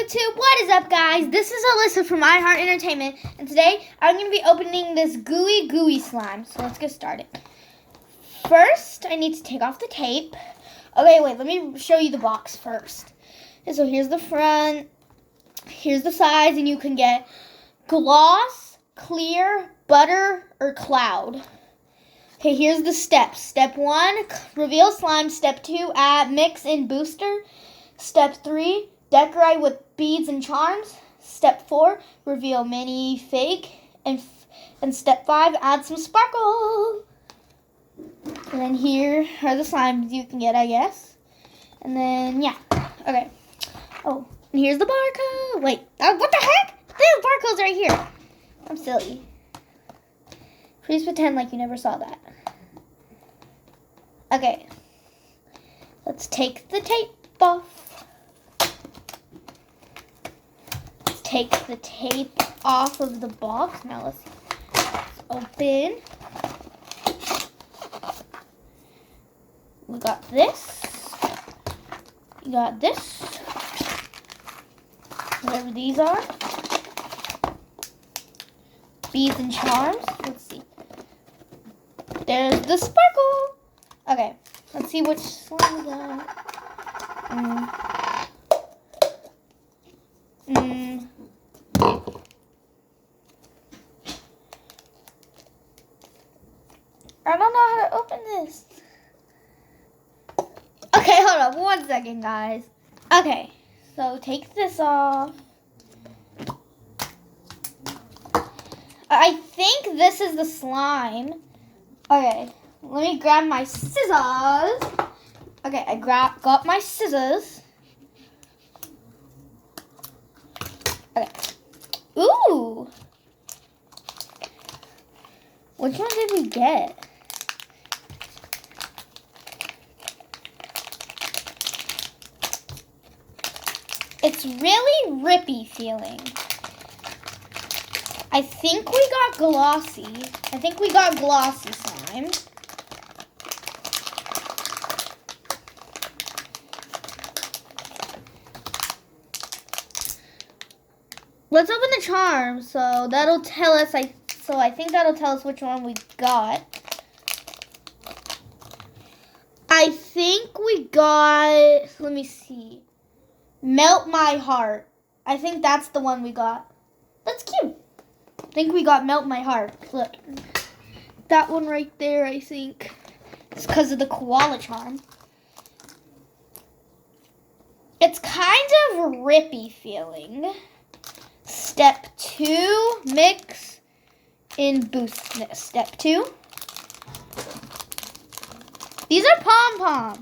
YouTube, what is up guys? This is Alyssa from iHeart Entertainment, and today I'm going to be opening this gooey slime. So let's get started. First, I need to take off the tape. Okay, wait, let me show you the box first. And so here's the front, here's the sides, and you can get gloss, clear, butter, or cloud. Okay, here's the steps. Step 1, reveal slime. Step 2, add, mix, and booster. Step 3, decorate with beads and charms. Step 4, reveal mini fake. And step 5, add some sparkle. And then here are the slimes you can get, I guess. And then, yeah. Okay. Oh, and here's the barcode. Wait, what the heck? There's barcodes right here. I'm silly. Please pretend like you never saw that. Okay. Let's take the tape off. Let's take the tape off of the box. Now let's open. We got this. We got this. Whatever these are. Beads and charms. Let's see. There's the sparkle. Okay. Let's see which slime we got. I don't know how to open this. Okay, hold on 1 second, guys. Okay, so take this off. I think this is the slime. Okay, let me grab my scissors. Okay, I got my scissors. Okay. Ooh. Which one did we get? It's really rippy feeling. I think we got glossy. I think we got glossy slime. Let's open the charm. So that'll tell us. I think that'll tell us which one we got. I think we got. Let me see. Melt My Heart. I think that's the one we got. That's cute. I think we got Melt My Heart. Look. That one right there, I think. It's because of the koala charm. It's kind of rippy feeling. Step 2, mix in boost. Step 2. These are pom-poms.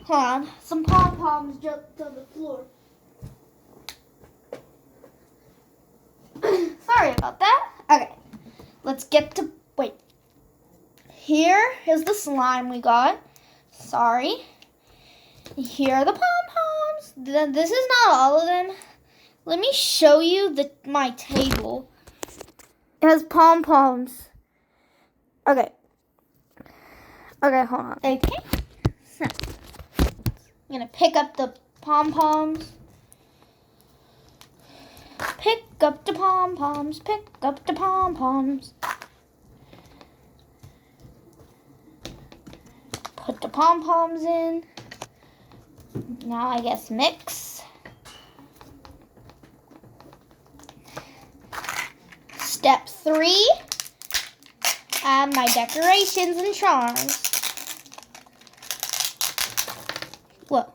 Hold on. Some pom-poms jumped on the floor. Sorry about that. Okay. Let's get to... Wait. Here is the slime we got. Sorry. Here are the pom-poms. This is not all of them. Let me show you my table. It has pom-poms. Okay. Okay, hold on. Okay. So, I'm going to pick up the pom-poms. Pick up the pom-poms. Pick up the pom-poms. Put the pom-poms in. Now I guess mix. Step 3. Add my decorations and charms. Whoa.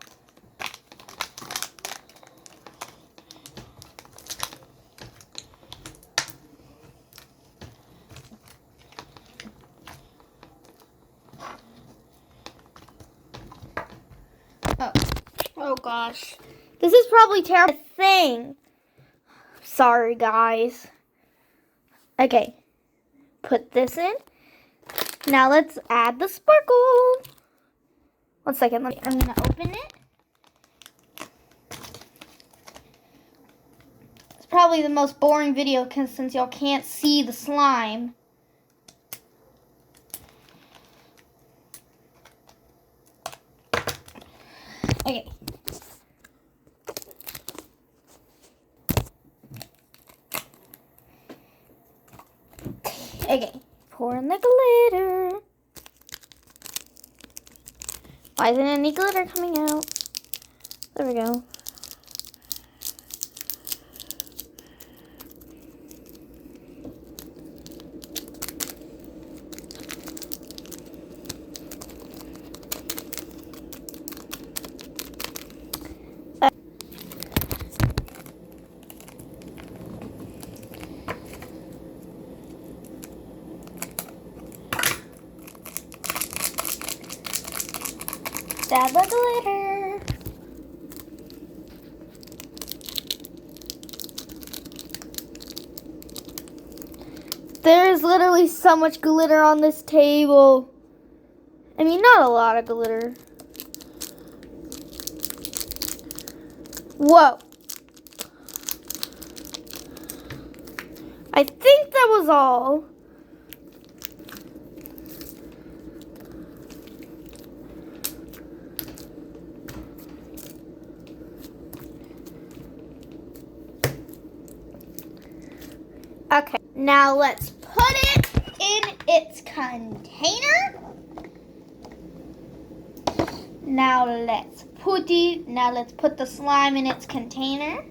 Oh gosh. This is probably terrible thing. Sorry, guys. Okay. Put this in. Now let's add the sparkle. 1 second. I'm going to open it. It's probably the most boring video since y'all can't see the slime. Okay. Okay, pour in the glitter. Why isn't any glitter coming out? There we go. Dab the glitter. There is literally so much glitter on this table. I mean, not a lot of glitter. Whoa. I think that was all. Okay, now let's put it in its container. Now let's put the slime in its container.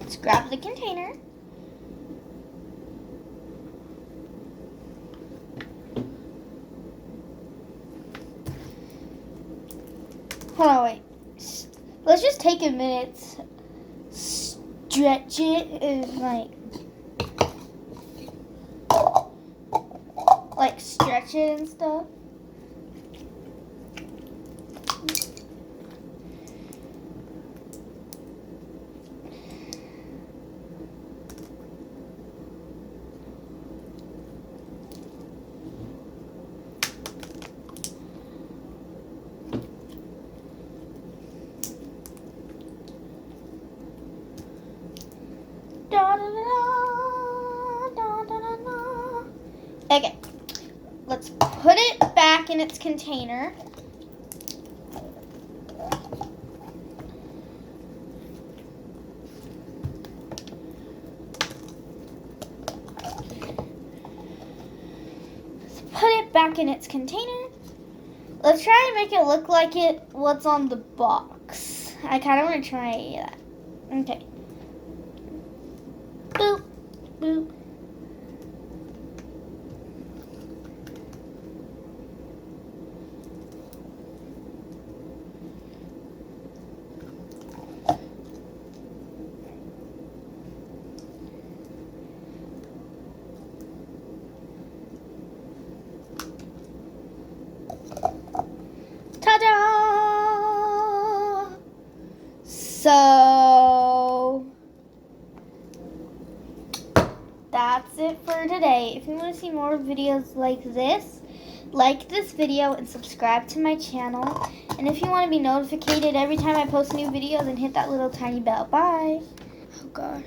Let's grab the container. Hold on, wait. Let's just take a minute. Stretch it is like stretch it and stuff. Okay, let's put it back in its container. Let's put it back in its container. Let's try and make it look like what's on the box. I kind of want to try that. Okay. Boop, boop. Ta-da! So that's it for today. If you want to see more videos like this, like this video and subscribe to my channel. And if you want to be notified every time I post new videos, then hit that little tiny bell. Bye. Oh God.